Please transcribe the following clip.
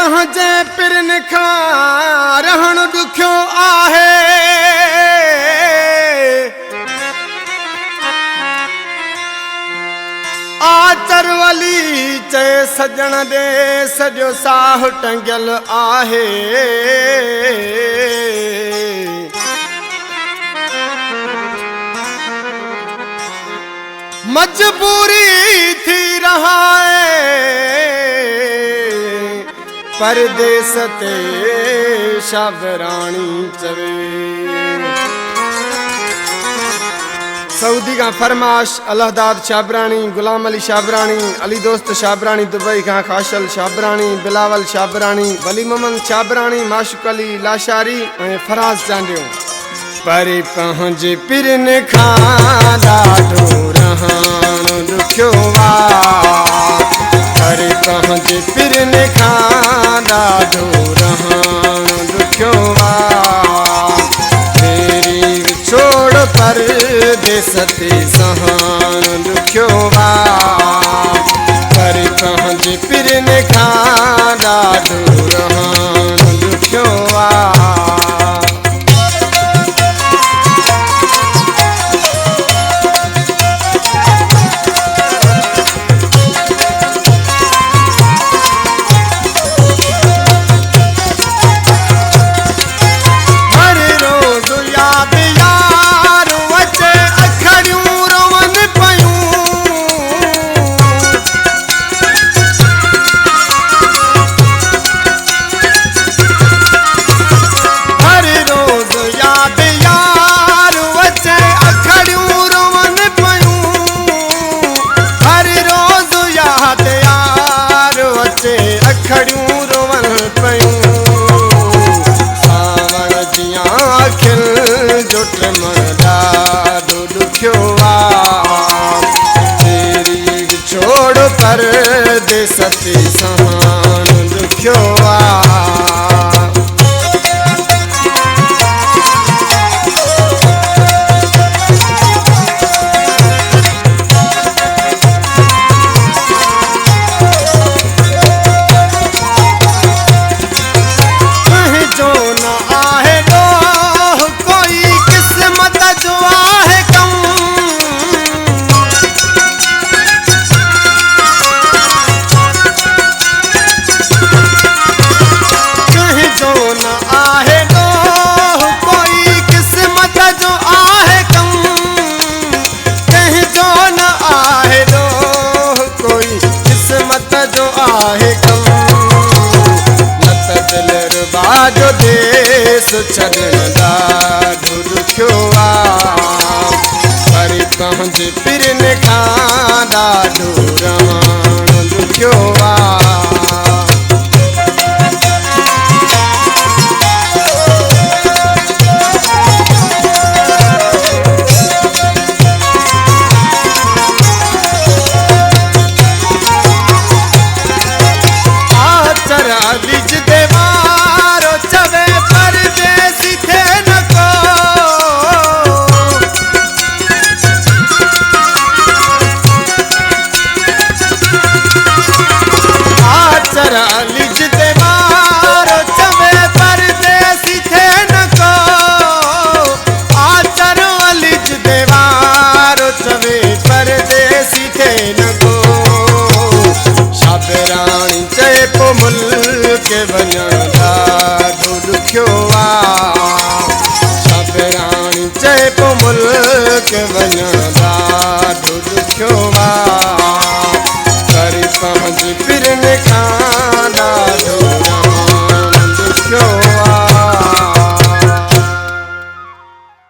पंहिंजे पिरन खां रहण ॾुखियो आहे। आचर वली चए सजण ॾे सॼो साह टंगियल आहे। मजबूरी थी रहा परदेस ते शाबरानी चवे। सऊदी का फरमाश अलहदाद शाबरानी, गुलाम अली शाबरानी, अली दोस्त शाबरानी, दुबई का खाशल शाबरानी, बिलावल शाबरानी, वली मोहम्मद शाबरानी, माशुक अली लाशारी ऐं फराज चांडियो। परे पंहिंजे पिरन खां ॾाढो रहण ॾुखियो आहे। परे पंहिंजे पिरन खां ॾाढो रहण ॾुखियो आहे। तेरी छोड़ परदेस ते सहण ॾुखियो आहे। परे पंहिंजे पिरन खां ॾाढो रहण ॾुखियो आहे। छोड़ परदेस ते सहण ॾुखियो आहे। तुंहिंजो न आहे ॾोह कोई क़िस्मत जो आहे कम। जो देश छॾण ॾाढो ॾुखियो आहे। परे पंहिंजे पिरन खां ॾाढो रहण ॾुखियो आहे। शाबरानी चए पोइ मुल्क वञण ॾाढो ॾुखियो आहे। शाबरानी चए पोइ मुल्क वञण ॾाढो ॾुखियो आहे।